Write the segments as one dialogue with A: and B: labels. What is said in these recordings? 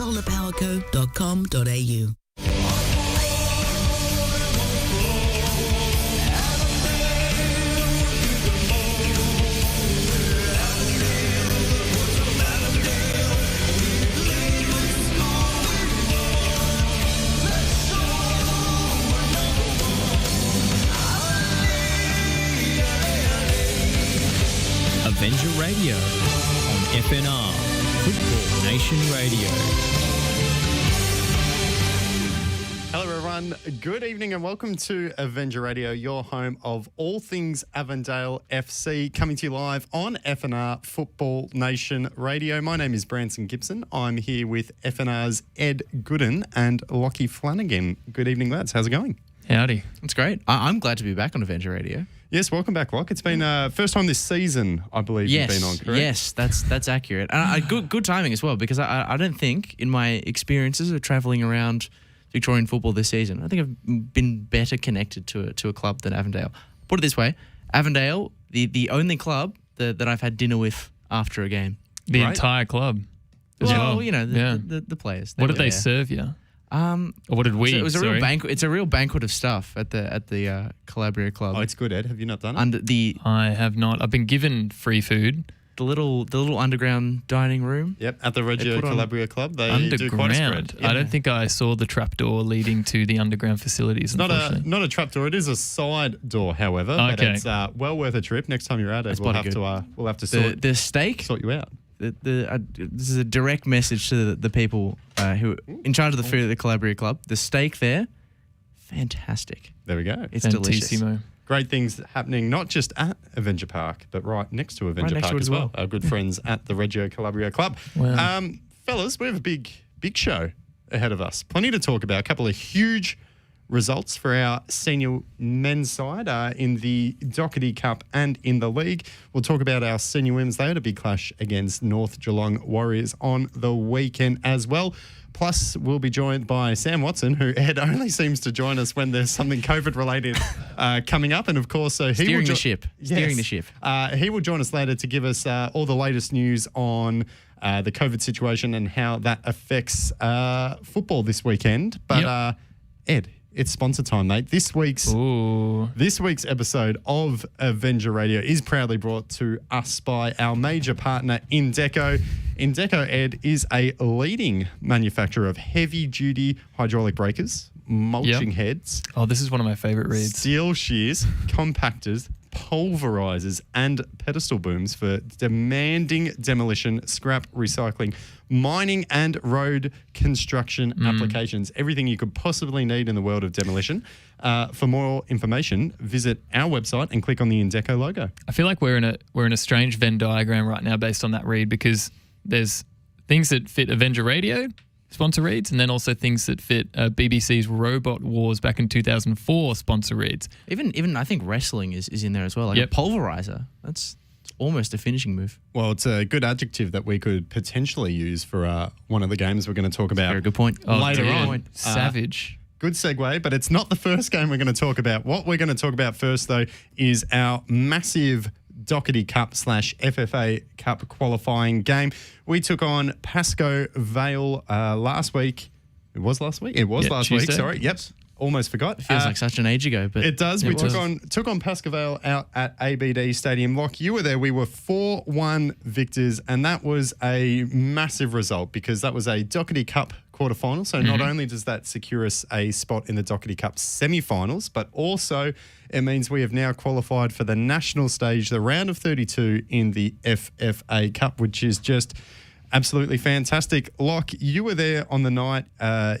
A: solarpowerco.com.au.
B: Avenger Radio on FNR, Football Nation Radio.
C: Hello everyone, good evening and welcome to Avenger Radio, your home of all things Avondale FC, coming to you live on FNR Football Nation Radio. My name is Branson Gibson. I'm here with FNR's Ed Gooden and Lockie Flanagan. Good evening, lads. How's it going?
D: Howdy.
E: It's great. I'm glad to be back on Avenger Radio.
C: Yes, welcome back, Lock. It's been first time this season, I believe, you've been on, correct?
E: Yes, that's accurate. Good timing as well, because I don't think, in my experiences of travelling around Victorian football this season, I think I've been better connected to a club than Avondale. Put it this way, Avondale, the only club that I've had dinner with after a game.
D: The entire club as well.
E: You know, the players.
D: What did they serve you? Or what did we?
E: So it was a real banquet. It's a real banquet of stuff at the Calabria Club.
C: Oh, it's good, Ed. Have you not done it?
D: I have not. I've been given free food.
E: The little underground dining room.
C: Yep, at the Reggio Calabria Club. They
D: underground.
C: do quite a spread.
D: I don't think I saw the trapdoor leading to the underground facilities.
C: Not a trapdoor. It is a side door, however. But it's well worth a trip. Next time you're at it, we'll have to sort
E: the steak.
C: Sort you out.
E: This is a direct message to the people who are in charge of the food at the Calabria Club. The steak there, fantastic.
C: There we go.
E: It's delicious.
C: Great things happening, not just at Avenger Park, but right next to Avenger Park as well. Our good friends at the Reggio Calabria Club.
D: Wow.
C: Fellas, we have a big show ahead of us. Plenty to talk about. A couple of huge results for our senior men's side in the Doherty Cup and in the league. We'll talk about our senior women's. They had a big clash against North Geelong Warriors on the weekend as well. Plus, we'll be joined by Sam Watson, who Ed only seems to join us when there's something COVID-related coming up. And, of course, so he
E: Steering the ship.
C: He will join us later to give us all the latest news on the COVID situation and how that affects football this weekend. But, Ed, it's sponsor time, mate. This week's episode of Avenger Radio is proudly brought to us by our major partner, Indeco. Indeco, Ed, is a leading manufacturer of heavy-duty hydraulic breakers, mulching heads.
D: Oh, this is one of my favourite reads.
C: Steel shears, compactors, pulverizers, and pedestal booms for demanding demolition, scrap recycling, mining and road construction applications. Everything you could possibly need in the world of demolition. For more information, visit our website and click on the Indeco logo.
D: I feel like we're in a strange Venn diagram right now based on that read, because there's things that fit Avenger Radio sponsor reads, and then also things that fit BBC's Robot Wars back in 2004 sponsor reads.
E: Even I think wrestling is in there as well. Like a pulverizer. That's almost a finishing move.
C: Well, it's a good adjective that we could potentially use for one of the games we're going to talk about.
E: Very good point.
C: Later on.
D: Savage.
C: Good segue, but it's not the first game we're going to talk about. What we're going to talk about first, though, is our massive Doherty Cup / FFA Cup qualifying game. We took on Pascoe Vale last week. It was last week? It was last
D: Tuesday.
C: week, sorry. Yep. Almost forgot.
E: It feels like such an age ago, but
C: it does. We took on Pascoe Vale out at ABD Stadium. Lock, you were there. We were 4-1 victors, and that was a massive result because that was a Doherty Cup quarterfinal. So not only does that secure us a spot in the Doherty Cup semi-finals, but also it means we have now qualified for the national stage, the round of 32 in the FFA Cup, which is just absolutely fantastic. Locke, you were there on the night.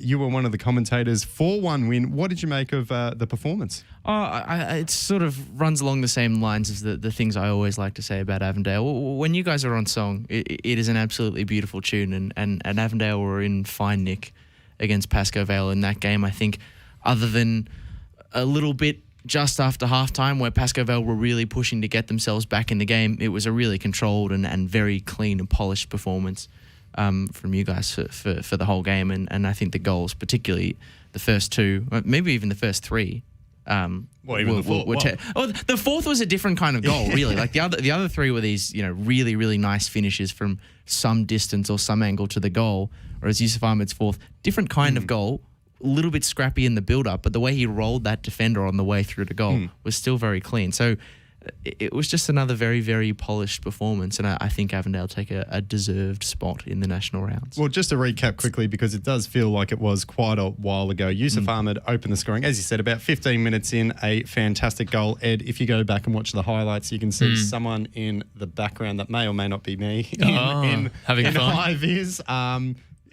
C: You were one of the commentators. 4-1 win. What did you make of the performance?
E: It sort of runs along the same lines as the things I always like to say about Avondale. When you guys are on song, it is an absolutely beautiful tune, and Avondale were in fine nick against Pascoe Vale in that game. I think other than a little bit just after halftime where Pascoe Vale were really pushing to get themselves back in the game, it was a really controlled and very clean and polished performance from you guys for the whole game. And I think the goals, particularly the first two, maybe even the first three,
C: Even the fourth.
E: The fourth was a different kind of goal, really. Like the other three were these, really, really nice finishes from some distance or some angle to the goal. Whereas Yusuf Ahmed's fourth, different kind of goal, a little bit scrappy in the build-up, but the way he rolled that defender on the way through to goal was still very clean. So it was just another very, very polished performance, and I think Avondale take a deserved spot in the national rounds.
C: Well, just to recap quickly, because it does feel like it was quite a while ago, Yusuf Ahmed opened the scoring, as you said, about 15 minutes in, a fantastic goal. Ed, if you go back and watch the highlights, you can see someone in the background that may or may not be me in
D: having fun.
C: high vis,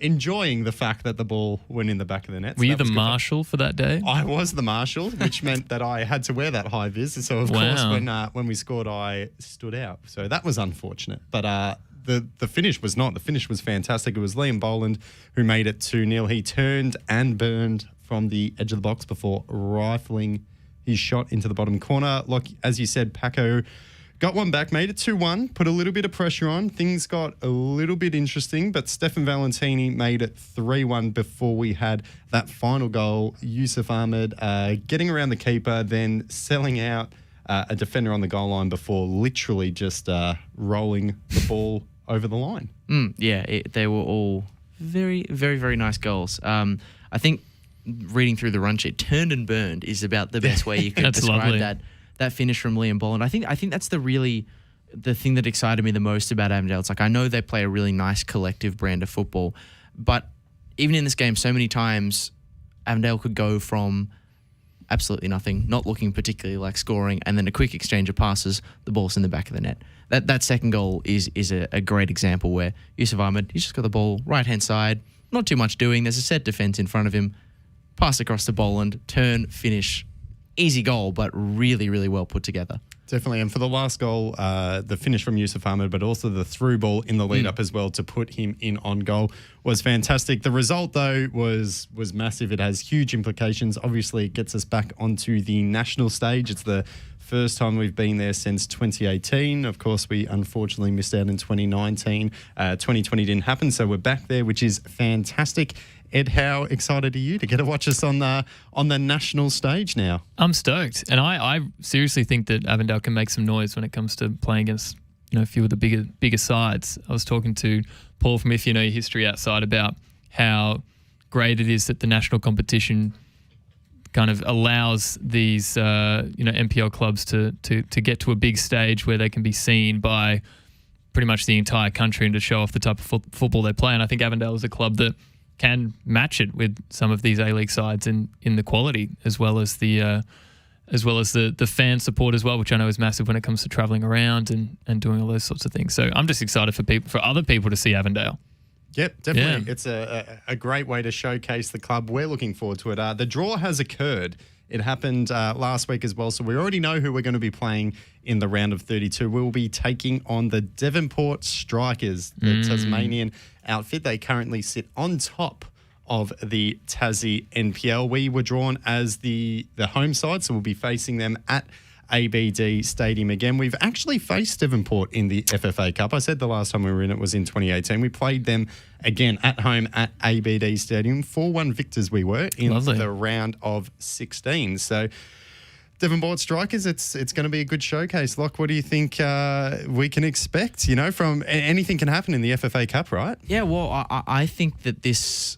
C: enjoying the fact that the ball went in the back of the net.
D: Were you the marshal for that day?
C: I was the marshal, which meant that I had to wear that high vis. So, of course, when we scored, I stood out. So that was unfortunate. But the finish was not. The finish was fantastic. It was Liam Boland who made it 2-0. He turned and burned from the edge of the box before rifling his shot into the bottom corner. Like, as you said, Paco got one back, made it 2-1, put a little bit of pressure on. Things got a little bit interesting, but Stefan Valentini made it 3-1 before we had that final goal. Yusuf Ahmed getting around the keeper, then selling out a defender on the goal line before literally just rolling the ball over the line.
E: They were all very, very, very nice goals. I think reading through the run sheet, turned and burned is about the best way you could describe that finish from Liam Boland. I think that's the thing that excited me the most about Avondale. It's like, I know they play a really nice collective brand of football, but even in this game, so many times Avondale could go from absolutely nothing, not looking particularly like scoring, and then a quick exchange of passes, the ball's in the back of the net. That second goal is a great example where Yusuf Ahmed, he's just got the ball right-hand side, not too much doing. There's a set defence in front of him, pass across to Boland, turn, finish. Easy goal, but really, really well put together.
C: Definitely. And for the last goal, the finish from Yusuf Ahmed, but also the through ball in the lead-up as well to put him in on goal was fantastic. The result, though, was massive. It has huge implications. Obviously, it gets us back onto the national stage. It's the first time we've been there since 2018. Of course, we unfortunately missed out in 2019. 2020 didn't happen, so we're back there, which is fantastic. Ed, how excited are you to get to watch us on the national stage now? I'm
D: stoked, and I seriously think that Avondale can make some noise when it comes to playing against a few of the bigger sides. I was talking to Paul from If You Know Your History Outside about how great it is that the national competition kind of allows these NPL clubs to get to a big stage where they can be seen by pretty much the entire country and to show off the type of football they play. And I think Avondale is a club that can match it with some of these A-League sides in the quality as well as the fan support as well, which I know is massive when it comes to travelling around and doing all those sorts of things. So I'm just excited for other people to see Avondale.
C: Yep, definitely. Yeah. It's a great way to showcase the club. We're looking forward to it. The draw has occurred. It happened last week as well, so we already know who we're going to be playing in the round of 32. We'll be taking on the Devonport Strikers, the Tasmanian outfit. They currently sit on top of the Tassie NPL. We were drawn as the home side, so we'll be facing them at ABD Stadium again. We've actually faced Devonport in the FFA Cup. I said the last time we were in it was in 2018. We played them again at home at ABD Stadium. 4-1 victors we were in the round of 16. So Devonport Strikers, it's going to be a good showcase. Locke, what do you think we can expect? From anything can happen in the FFA Cup, right?
E: Yeah, well, I think that this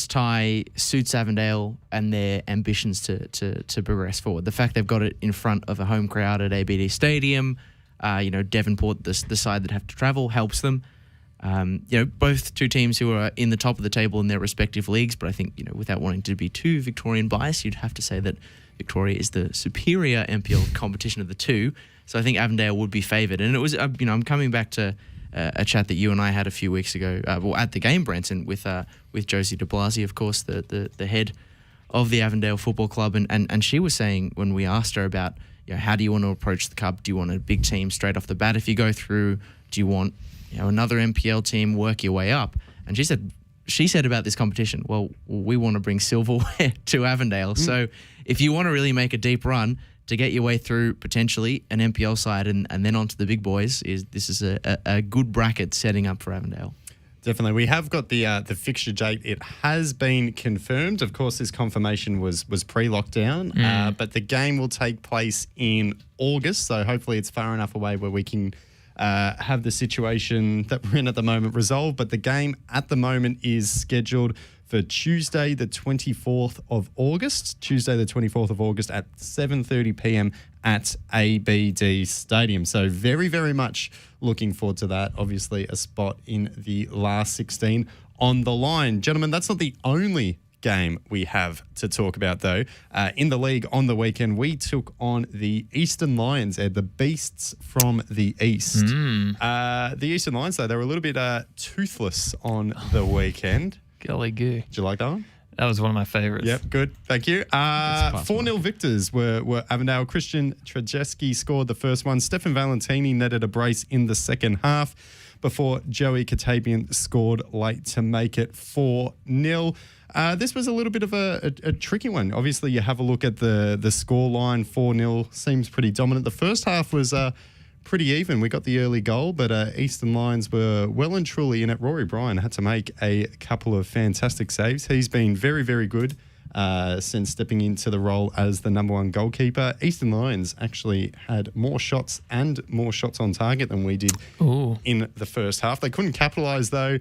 E: tie suits Avondale and their ambitions to progress forward. The fact they've got it in front of a home crowd at ABD Stadium, Devonport, the side that have to travel, helps them. Both two teams who are in the top of the table in their respective leagues, but I think, without wanting to be too Victorian biased, you'd have to say that Victoria is the superior NPL competition of the two. So I think Avondale would be favoured. And it was, I'm coming back to a chat that you and I had a few weeks ago, at the game, Branson, with Josie de Blasi, of course, the head of the Avondale Football Club, and she was saying when we asked her about, how do you want to approach the cup? Do you want a big team straight off the bat if you go through? Do you want another NPL team, work your way up? And she said about this competition, well, we want to bring silverware to Avondale. So if you want to really make a deep run to get your way through potentially an NPL side and then onto the big boys, this is a good bracket setting up for Avondale.
C: Definitely. We have got the fixture date. It has been confirmed. Of course, this confirmation was pre-lockdown, but the game will take place in August. So hopefully it's far enough away where we can have the situation that we're in at the moment resolved. But the game at the moment is scheduled for Tuesday, the 24th of August. Tuesday, the 24th of August at 7:30 p.m. at ABD Stadium. So very, very much looking forward to that. Obviously, a spot in the last 16 on the line. Gentlemen, that's not the only game we have to talk about, though. In the league on the weekend, we took on the Eastern Lions, the Beasts from the East. The Eastern Lions, though, they were a little bit toothless on the weekend.
D: Golly goo.
C: Did you like that one?
D: That was one of my favourites.
C: Yep, good. Thank you. 4-0 victors were Avondale. Christian Trajeski scored the first one. Stefan Valentini netted a brace in the second half before Joey Katabian scored late to make it 4-0. This was a little bit of a tricky one. Obviously, you have a look at the score line. 4-0 seems pretty dominant. The first half was pretty even. We got the early goal, but Eastern Lions were well and truly in it. Rory Bryan had to make a couple of fantastic saves. He's been very, very good since stepping into the role as the number one goalkeeper. Eastern Lions actually had more shots on target than we did in the first half. They couldn't capitalise, though.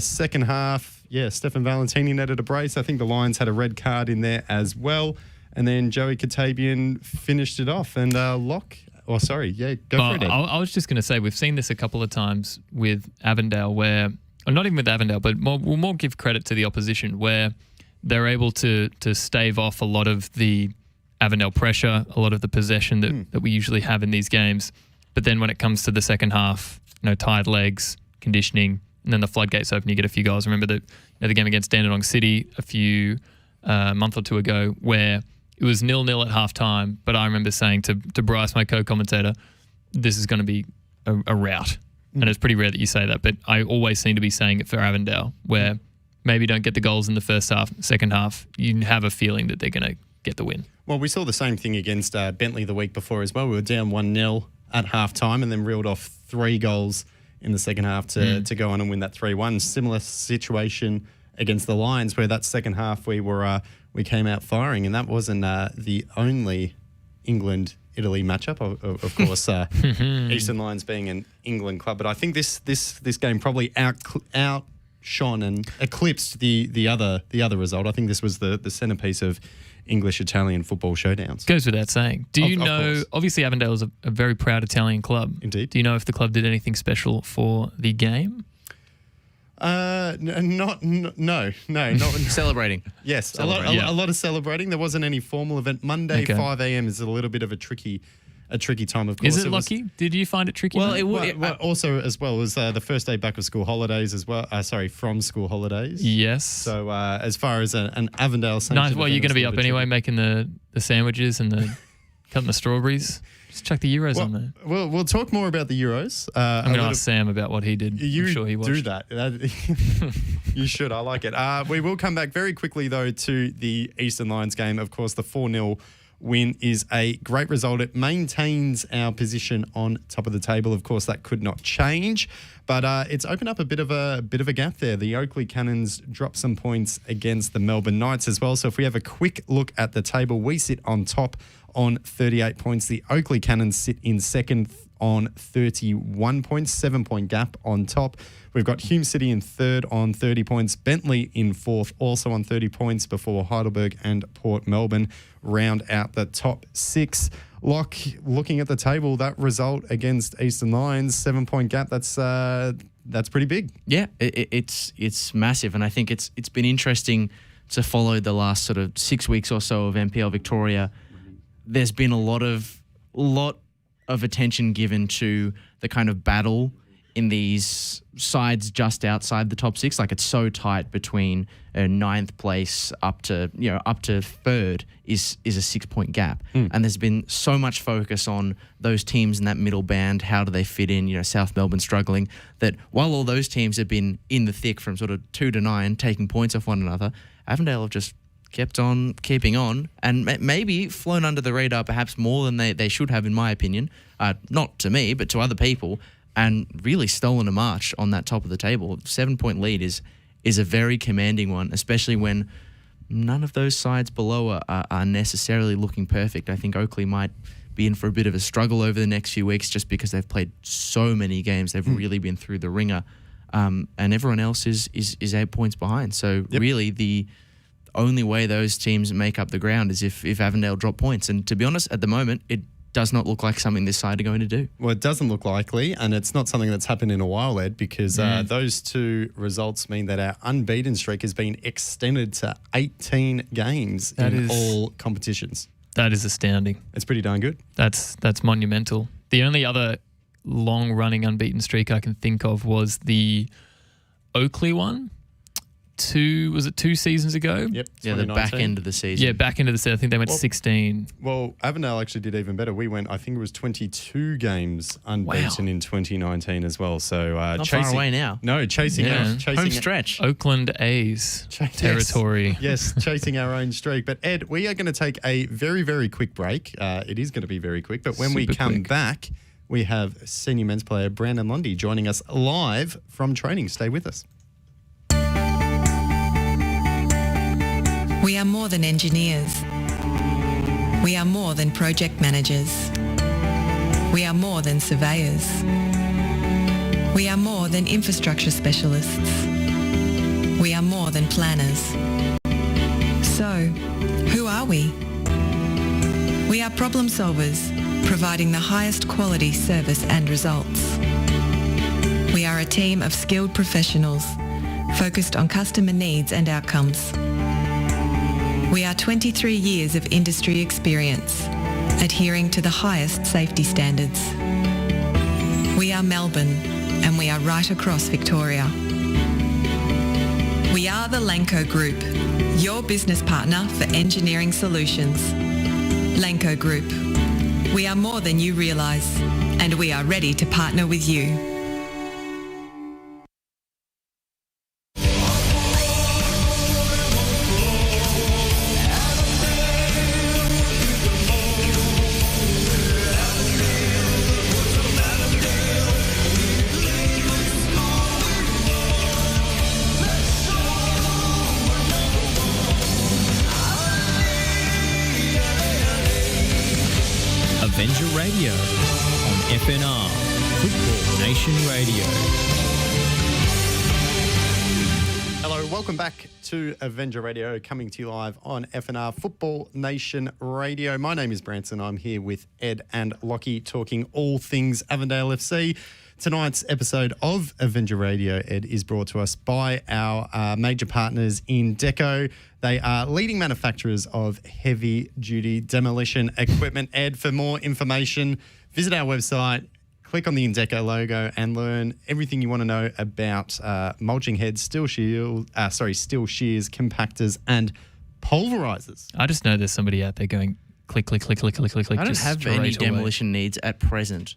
C: Second half, Stefan Valentini netted a brace. I think the Lions had a red card in there as well. And then Joey Katabian finished it off. And Locke... Oh, sorry. Yeah, go for it.
D: I was just going to say, we've seen this a couple of times with Avondale where, or not even with Avondale, but we'll more give credit to the opposition where they're able to stave off a lot of the Avondale pressure, a lot of the possession that we usually have in these games. But then when it comes to the second half, tired legs, conditioning, and then the floodgates open, you get a few goals. Remember the game against Dandenong City a month or two ago where it was 0-0 at halftime, but I remember saying to Bryce, my co-commentator, this is going to be a rout. And it's pretty rare that you say that, but I always seem to be saying it for Avondale, where maybe don't get the goals in the first half, second half, you have a feeling that they're going to get the win.
C: Well, we saw the same thing against Bentley the week before as well. We were down 1-0 at halftime and then reeled off 3 goals in the second half to go on and win that 3-1. Similar situation against the Lions, where that second half we came out firing, and that wasn't the only England-Italy matchup. Of course, Eastern Lions being an England club, but I think this game probably outshone and eclipsed the other result. I think this was the centerpiece of English-Italian football showdowns.
D: Goes without saying. Do you know? Obviously, Avondale is a very proud Italian club.
C: Indeed.
D: Do you know if the club did anything special for the game?
C: No.
E: Celebrating.
C: Yes, a lot of celebrating. There wasn't any formal event. Monday, 5 a.m. is a little bit of a tricky time, of course.
D: Is it lucky? Did you find it tricky?
E: Well,
C: also as well was the first day back of school holidays as well. From school holidays.
D: Yes.
C: So as far as an Avondale sanctioned
D: nice. Well, you're going to be up anyway, making the sandwiches and cutting the strawberries. Just chuck the Euros on there.
C: Well, we'll talk more about the Euros.
D: I'm going to ask Sam about what he did. I'm sure he watched.
C: Do that. You should. I like it. We will come back very quickly, though, to the Eastern Lions game. Of course, the 4-0 win is a great result. It maintains our position on top of the table. Of course, that could not change, but it's opened up a bit of a gap there. The Oakley Cannons dropped some points against the Melbourne Knights as well. So if we have a quick look at the table, we sit on top on 38 points. The Oakley Cannons sit in second on 31 points, 7-point gap on top. We've got Hume City in third on 30 points, Bentley in fourth also on 30 points before Heidelberg and Port Melbourne round out the top 6. Locke, looking at the table, that result against Eastern Lions, 7-point gap, that's pretty big.
E: Yeah, it's massive, and I think it's been interesting to follow the last sort of 6 weeks or so of NPL Victoria. There's been a lot of attention given to the kind of battle in these sides just outside the top 6. Like, it's so tight between ninth place up to third is a 6-point gap. And there's been so much focus on those teams in that middle band. How do they fit in? South Melbourne struggling. That while all those teams have been in the thick from sort of 2 to 9, taking points off one another, Avondale have just kept on keeping on and maybe flown under the radar perhaps more than they should have, in my opinion. Not to me, but to other people. and really stolen a march on that top of the table. 7-point lead is a very commanding one, especially when none of those sides below are necessarily looking perfect. I think Oakley might be in for a bit of a struggle over the next few weeks just because they've played so many games. They've really been through the ringer. And everyone else is 8 points behind. So really the only way those teams make up the ground is if Avondale drop points. And to be honest, at the moment, it does not look like something this side are going to do.
C: Well, it doesn't look likely, and it's not something that's happened in a while, Ed, because those two results mean that our unbeaten streak has been extended to 18 games in all competitions.
D: That is astounding.
C: It's pretty darn good.
D: That's monumental. The only other long-running unbeaten streak I can think of was the Oakley one. 2 seasons ago?
C: Yep.
E: Yeah, the back end of the season.
D: Yeah, back end of the season. I think they went 16.
C: Well, Avondale actually did even better. We went, I think it was 22 games unbeaten in 2019 as well. So
E: not far away now.
C: No, chasing
E: home stretch.
D: Oakland A's territory.
C: Yes, chasing our own streak. But Ed, we are going to take a very, very quick break. It is going to be very quick. But when we come back, we have senior men's player Brandon Lundy joining us live from training. Stay with us.
A: We are more than engineers. We are more than project managers. We are more than surveyors. We are more than infrastructure specialists. We are more than planners. So, who are we? We are problem solvers, providing the highest quality service and results. We are a team of skilled professionals, focused on customer needs and outcomes. We are 23 years of industry experience, adhering to the highest safety standards. We are Melbourne, and we are right across Victoria. We are the Lanco Group, your business partner for engineering solutions. Lanco Group. We are more than you realise, and we are ready to partner with you.
B: Avenger Radio on FNR, Football Nation Radio.
C: Hello, welcome back to Avenger Radio, coming to you live on FNR Football Nation Radio. My name is Branson. I'm here with Ed and Lockie talking all things Avondale FC. Tonight's episode of Avenger Radio, Ed, is brought to us by our major partners in Deco. They are leading manufacturers of heavy-duty demolition equipment. Ed, for more information, visit our website, click on the Indeco logo and learn everything you want to know about mulching heads, steel shears, compactors and pulverizers.
D: I just know there's somebody out there going click, click, click, click, click, click, click.
E: I don't
D: just
E: have
D: straight
E: any
D: away.
E: demolition needs at present,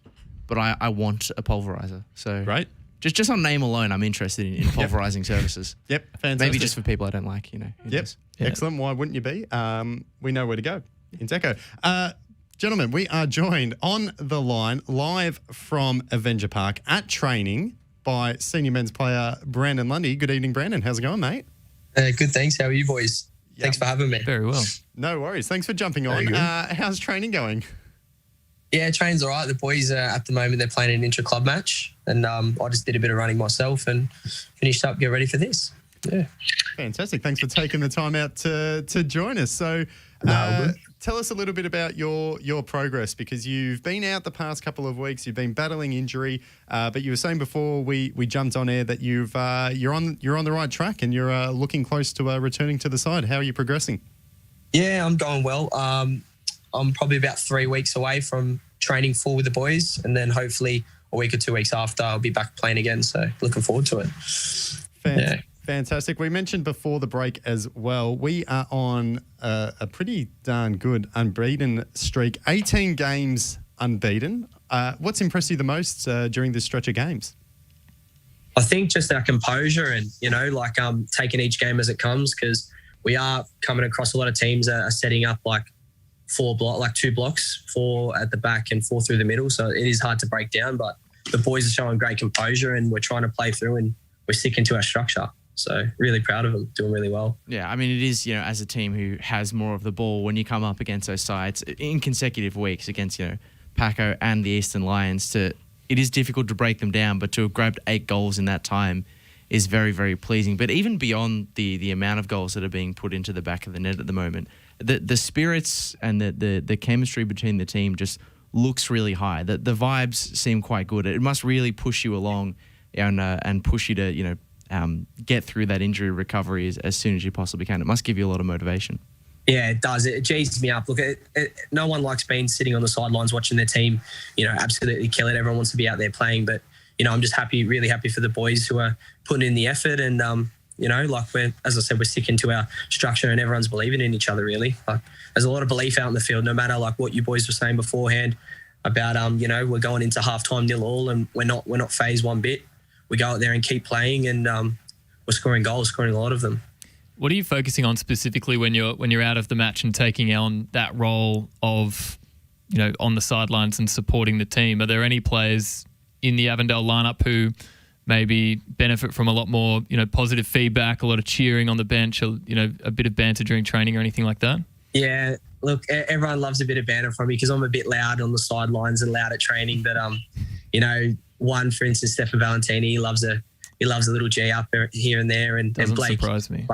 E: but I want a pulverizer. So
C: Right?
E: just on name alone, I'm interested in pulverizing services.
C: Yep, fantastic.
E: Maybe just for people I don't like, you know. who
C: Yep,
E: knows?
D: Yeah.
C: excellent. Why wouldn't you be? We know where to go. Indeco. Gentlemen, we are joined on the line live from Avenger Park at training by senior men's player Brandon Lundy. Good evening, Brandon. How's it going, mate?
F: Good, thanks. How are you boys?
C: Yeah.
F: Thanks for having me.
D: Very well.
C: No worries. Thanks for jumping on.
F: Very good.
C: How's training going?
F: Yeah, train's all right. The boys at the moment, they're playing an intra-club match, and I just did a bit of running myself and finished up, get ready for this. Yeah.
C: Fantastic. Thanks for taking the time out to join us. So tell us a little bit about your progress, because you've been out the past couple of weeks. You've been battling injury, but you were saying before we jumped on air that you're on the right track and you're looking close to returning to the side. How are you progressing?
F: Yeah, I'm going well. I'm probably about 3 weeks away from training full with the boys, and then hopefully a week or 2 weeks after I'll be back playing again. So looking forward to it.
C: Fantastic. We mentioned before the break as well, we are on a pretty darn good unbeaten streak. 18 games unbeaten. What's impressed you the most during this stretch of games?
F: I think just our composure and, taking each game as it comes, because we are coming across a lot of teams that are setting up like 2 blocks, 4 at the back and 4 through the middle. So it is hard to break down, but the boys are showing great composure and we're trying to play through and we're sticking to our structure. So really proud of them, doing really well.
E: Yeah, I mean, it is, as a team who has more of the ball, when you come up against those sides in consecutive weeks against, Paco and the Eastern Lions, it is difficult to break them down, but to have grabbed 8 goals in that time is very, very pleasing. But even beyond the amount of goals that are being put into the back of the net at the moment, the spirits and the chemistry between the team just looks really high. The vibes seem quite good. It must really push you along and push you to, get through that injury recovery as soon as you possibly can. It must give you a lot of motivation.
F: Yeah, it does. It G's me up. Look, no one likes being sitting on the sidelines watching their team, absolutely kill it. Everyone wants to be out there playing. But, I'm just really happy for the boys who are putting in the effort. And, as I said, we're sticking to our structure and everyone's believing in each other, really. Like, there's a lot of belief out in the field, no matter like what you boys were saying beforehand about, we're going into halftime 0-0 and we're not phased one bit. We go out there and keep playing and we're scoring goals, scoring a lot of them.
D: What are you focusing on specifically when you're out of the match and taking on that role of, on the sidelines and supporting the team? Are there any players in the Avondale lineup who maybe benefit from a lot more, positive feedback, a lot of cheering on the bench, a bit of banter during training or anything like that?
F: Yeah, look, everyone loves a bit of banter from me because I'm a bit loud on the sidelines and loud at training. But one, for instance, Stefan Valentini, he loves a little G up here and there, and
D: Doesn't
F: Blake
D: surprise me.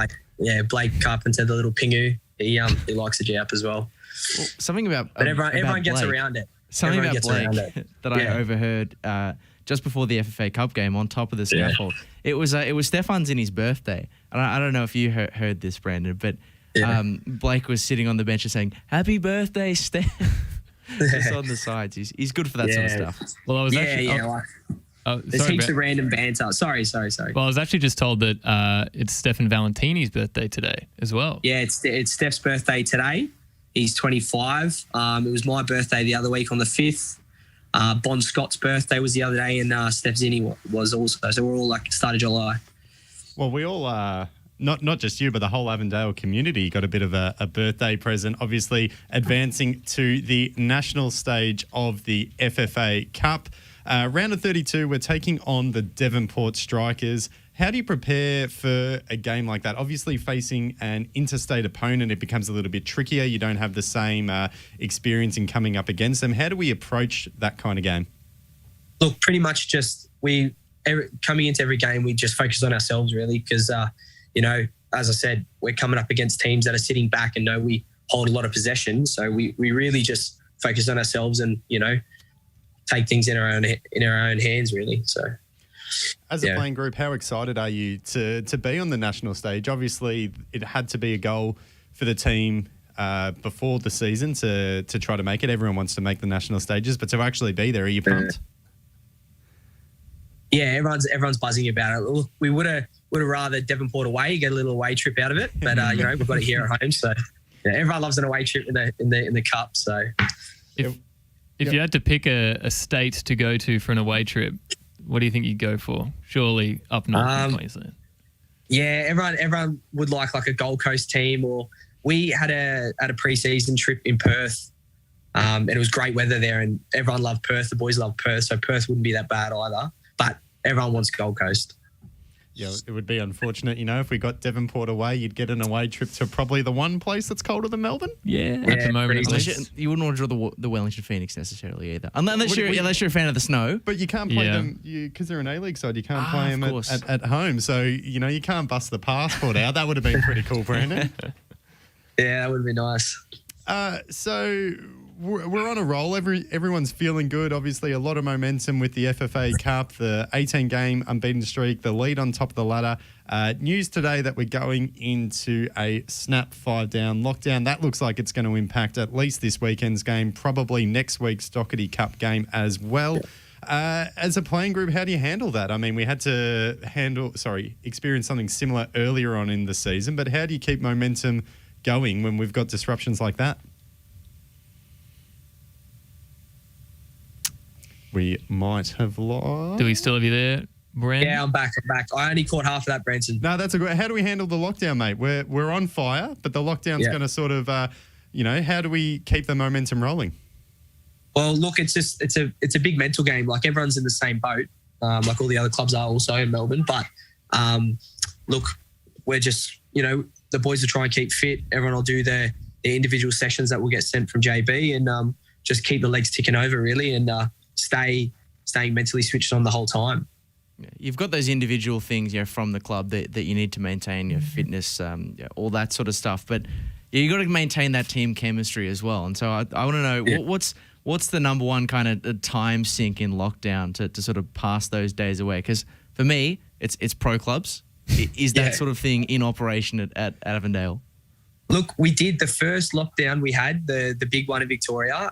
F: Blake Carpenter, the little pingu, he likes a G up as well.
E: Something about
F: but everyone gets
E: Blake,
F: around it.
E: Something about Blake that I overheard just before the FFA Cup game on top of the scaffold. It was Stefan's in his birthday, and I don't know if you heard this, Brandon, but Blake was sitting on the bench and saying, "Happy birthday, Steph." Just on the sides. He's good for that sort of stuff.
D: Well, I was
F: there's heaps of random banter. Sorry.
D: Well, I was actually just told that it's Stefan Valentini's birthday today as well.
F: Yeah, it's Steph's birthday today. He's 25. It was my birthday the other week on the 5th. Bon Scott's birthday was the other day, and Steph Zinni was also. So we're all like start of July.
C: Well, we all not just you, but the whole Avondale community got a bit of a birthday present, obviously advancing to the national stage of the FFA Cup. Round of 32, we're taking on the Devonport Strikers. How do you prepare for a game like that? Obviously, facing an interstate opponent, it becomes a little bit trickier. You don't have the same experience in coming up against them. How do we approach that kind of game?
F: Look, pretty much just coming into every game, we just focus on ourselves, really, because as I said, we're coming up against teams that are sitting back and know we hold a lot of possession. So we really just focus on ourselves and, take things in our own hands, really. So,
C: as a playing group, how excited are you to be on the national stage? Obviously, it had to be a goal for the team before the season to try to make it. Everyone wants to make the national stages, but to actually be there, are you pumped?
F: Yeah, everyone's buzzing about it. Look, we would have rather Devonport away, get a little away trip out of it, but we've got it here at home. So everyone loves an away trip in the cup. So
D: if you had to pick a state to go to for an away trip, what do you think you'd go for? Surely up north in Queensland.
F: Yeah, everyone would like a Gold Coast team, or we had a pre-season trip in Perth. And it was great weather there, and everyone loved Perth. The boys loved Perth, so Perth wouldn't be that bad either. But everyone wants Gold Coast.
C: Yeah, it would be unfortunate, if we got Devonport away, you'd get an away trip to probably the one place that's colder than Melbourne.
D: Yeah, at the moment.
E: You wouldn't want to draw the Wellington Phoenix necessarily either, unless you're a fan of the snow.
C: But you can't play them because they're an A-League side. You can't play them at home, so you can't bust the passport out. That would have been pretty cool, Brandon.
F: Yeah, that would have been nice.
C: So we're on a roll. Everyone's feeling good. Obviously, a lot of momentum with the FFA Cup, the 18-game unbeaten streak, the lead on top of the ladder. News today that we're going into a snap 5-down lockdown. That looks like it's going to impact at least this weekend's game, probably next week's Doherty Cup game as well. As a playing group, how do you handle that? I mean, we had to experience something similar earlier on in the season, but how do you keep momentum going when we've got disruptions like that? We might have lost.
D: Do we still have you there, Brandon?
F: Yeah, I'm back. I only caught half of that, Branson.
C: No, that's a great. How do we handle the lockdown, mate? We're on fire, but the lockdown's going to sort of, how do we keep the momentum rolling?
F: Well, look, it's a big mental game. Like everyone's in the same boat, like all the other clubs are also in Melbourne. But look, we're just, the boys will try and keep fit. Everyone will do their individual sessions that will get sent from JB and just keep the legs ticking over really and staying mentally switched on the whole time.
E: You've got those individual things, from the club that you need to maintain your fitness, all that sort of stuff. But you got to maintain that team chemistry as well. And so I want to know what's the number one kind of time sink in lockdown to sort of pass those days away? Because for me, it's pro clubs. Is that sort of thing in operation at Avondale?
F: Look, we did the first lockdown we had, the big one in Victoria.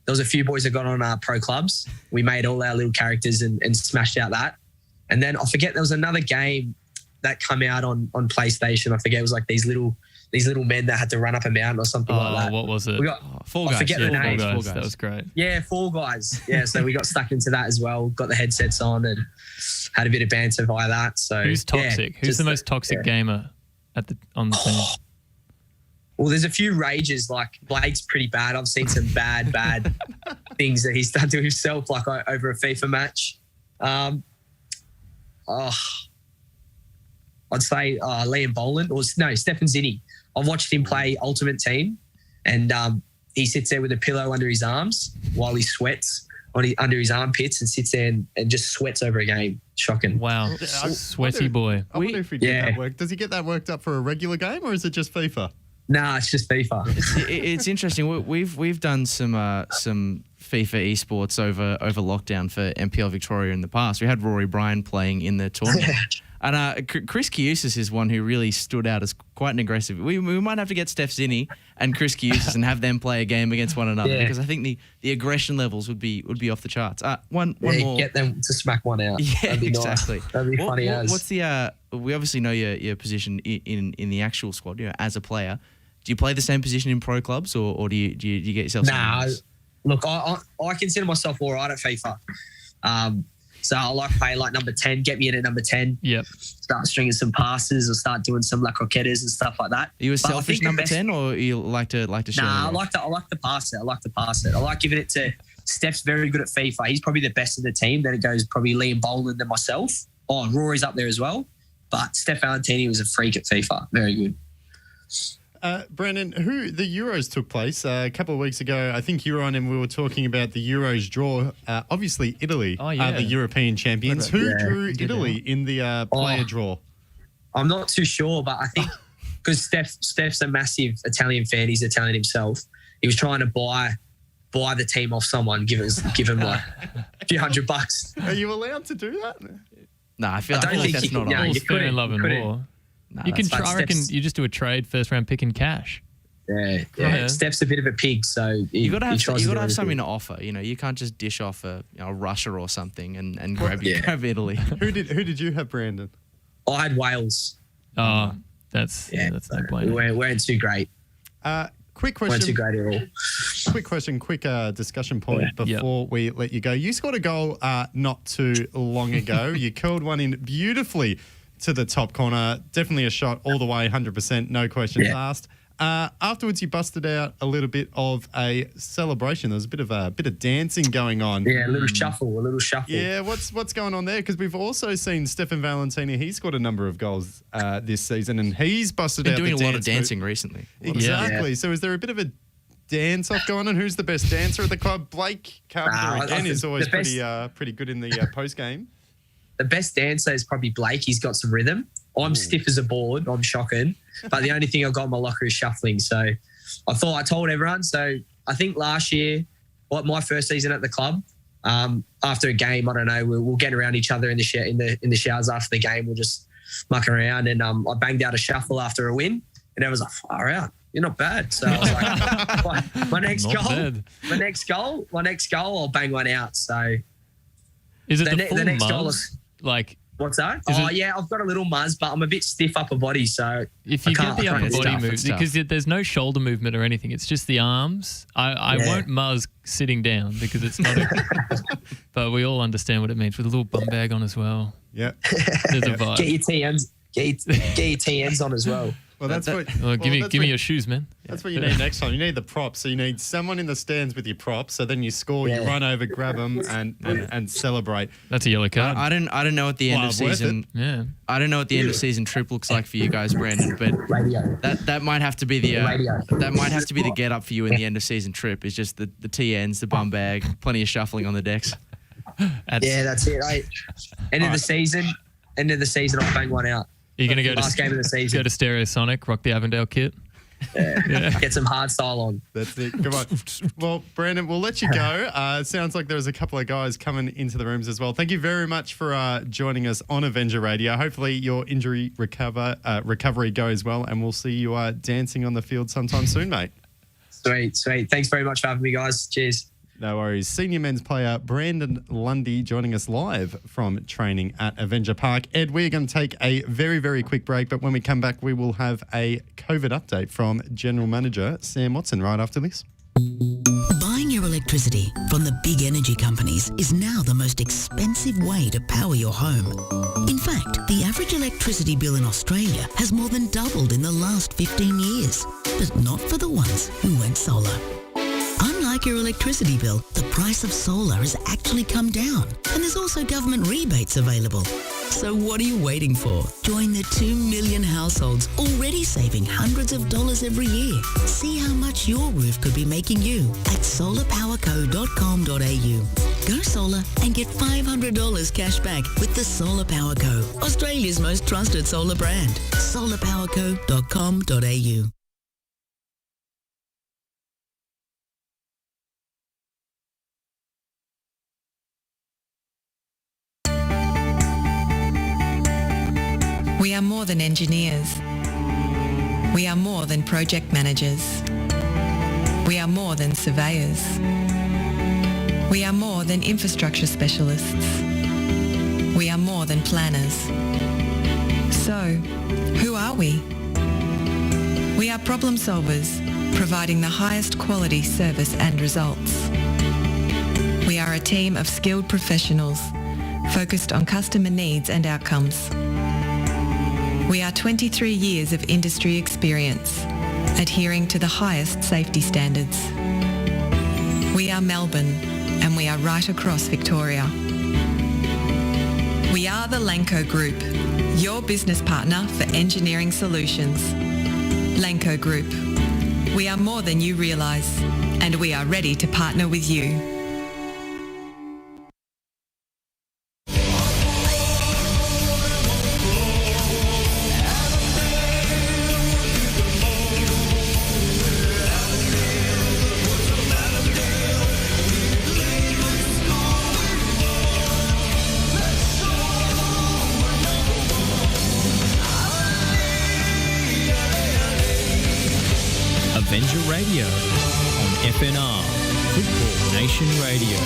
F: There was a few boys that got on our pro clubs. We made all our little characters and smashed out that. And then I forget there was another game that come out on PlayStation. I forget, it was like these little men that had to run up a mountain or something like that.
D: What was it?
F: We got,
E: Fall Guys.
F: I forget the name.
D: Fall Guys. That was great.
F: Yeah, Fall Guys. Yeah, so we got stuck into that as well. Got the headsets on and had a bit of banter via that. So
D: who's toxic? Who's the most toxic gamer on the team?
F: Well, there's a few rages. Like Blake's pretty bad. I've seen some bad things that he's done to himself, like over a FIFA match. I'd say Liam Boland Stefan Zinni. I've watched him play Ultimate Team, and he sits there with a pillow under his arms while he sweats under his armpits and sits there and just sweats over a game. Shocking.
D: Wow, sweaty boy.
C: I wonder if he get that work. Does he get that worked up for a regular game or is it just FIFA?
F: Nah, it's just FIFA.
E: It's interesting. We've done some FIFA esports over lockdown for MPL Victoria in the past. We had Rory Bryan playing in the tournament. And Chris Kiusis is one who really stood out as quite an aggressive. We might have to get Steph Zinni and Chris Kiusis and have them play a game against one another because I think the aggression levels would be off the charts. One more.
F: Get them to smack one out.
E: Yeah,
F: that'd be
E: exactly.
F: Nice. That'd be funny as.
E: What's the? We obviously know your position in the actual squad. As a player, do you play the same position in pro clubs or do you get yourself?
F: Nah, look, I consider myself all right at FIFA. So I like play like number 10, get me in at number 10.
D: Yep.
F: Start stringing some passes or start doing some like croquettes and stuff like that.
E: Are you a selfish number 10 or you like to share?
F: Nah, I like to pass it. I like giving it to Steph's very good at FIFA. He's probably the best in the team. Then it goes probably Liam Boland and myself. Oh, and Rory's up there as well. But Steph Valentini was a freak at FIFA. Very good.
C: Brandon, the Euros took place a couple of weeks ago. I think you were on and we were talking about the Euros draw. Obviously, Italy are the European champions. Who drew Italy in the player draw?
F: I'm not too sure, but I think because Steph's a massive Italian fan, he's Italian himself. He was trying to buy the team off someone, give him like a few $100.
C: Are you allowed to do that?
E: No, I feel like that's not
F: all.
D: All's fair in love and war.
E: No,
D: you can try. I reckon you just do a trade, first round pick in cash.
F: Yeah. Steph's a bit of a pig, so
E: you got to have something to offer. You can't just dish off a Russia or something and grab Italy.
C: Who did you have, Brandon?
F: I had Wales.
D: Oh, that's no point.
F: We weren't too great.
C: Quick question.
F: Weren't too great at all.
C: Quick question. Quick discussion point before we let you go. You scored a goal not too long ago. You curled one in beautifully to the top corner. Definitely a shot all the way, 100%, no questions asked. Afterwards, you busted out a little bit of a celebration. There was a bit of dancing going on.
F: Yeah, a little shuffle.
C: Yeah, what's going on there? Because we've also seen Stefan Valentini. He's got a number of goals this season, and he's busted out.
E: Been doing
C: a
E: lot of dancing recently.
C: Exactly. Yeah. So is there a bit of a dance off going on? Who's the best dancer at the club? Blake Carpenter again is always pretty good in the post game.
F: The best dancer is probably Blake. He's got some rhythm. I'm stiff as a board. I'm shocking. But the only thing I've got in my locker is shuffling. So I told everyone. So I think last year, my first season at the club, after a game, I don't know, we'll get around each other in the showers after the game. We'll just muck around. And I banged out a shuffle after a win. And everyone was like, far out. You're not bad. So I was like, my next goal, I'll bang one out. So
D: is it the full
F: next goal
D: Muzz? Like,
F: what's that? I've got a little Muzz, but I'm a bit stiff upper body, so
D: if you get the upper body move, because there's no shoulder movement or anything, it's just the arms. I won't Muzz sitting down because it's not. But we all understand what it means with a little bum bag on as well.
C: Yeah,
D: there's a vibe.
F: Get your TNs on as well.
C: Well, that's what.
D: Well, give me your shoes, man.
C: That's what you need next time. You need the props. So you need someone in the stands with your props. So then you score, you run over, grab them, and celebrate.
D: That's a yellow card.
E: I don't know what the end of season.
D: Yeah.
E: I don't know what the end of season trip looks like for you guys, Brandon. But that might have to be the get up for you in the end of season trip. Is just the TNs, the bum bag, plenty of shuffling on the decks.
F: That's it. End of the season, I'll bang one out.
D: You're going to go
F: last game of the season.
D: Go to Stereosonic, rock the Avondale kit.
F: Get some hard style on.
C: That's it. Come on. Well, Brandon, we'll let you go. It sounds like there's a couple of guys coming into the rooms as well. Thank you very much for joining us on Avenger Radio. Hopefully your injury recovery goes well, and we'll see you dancing on the field sometime soon, mate.
F: Sweet. Thanks very much for having me, guys. Cheers.
C: No worries. Senior men's player Brandon Lundy joining us live from training at Avenger Park. Ed, we're going to take a very, very quick break, but when we come back, we will have a COVID update from General Manager Sam Watson right after this.
G: Buying your electricity from the big energy companies is now the most expensive way to power your home. In fact, the average electricity bill in Australia has more than doubled in the last 15 years, but not for the ones who went solar. Unlike your electricity bill, the price of solar has actually come down, and there's also government rebates available. So what are you waiting for? Join the 2 million households already saving hundreds of dollars every year. See how much your roof could be making you at solarpowerco.com.au. Go solar and get $500 cash back with the Solar Power Co, Australia's most trusted solar brand. solarpowerco.com.au.
A: We are more than engineers. We are more than project managers. We are more than surveyors. We are more than infrastructure specialists. We are more than planners. So, who are we? We are problem solvers, providing the highest quality service and results. We are a team of skilled professionals focused on customer needs and outcomes. We are 23 years of industry experience, adhering to the highest safety standards. We are Melbourne, and we are right across Victoria. We are the Lanco Group, your business partner for engineering solutions. Lanco Group. We are more than you realise, and we are ready to partner with you.
B: Avenger Radio on FNR, Football Nation Radio.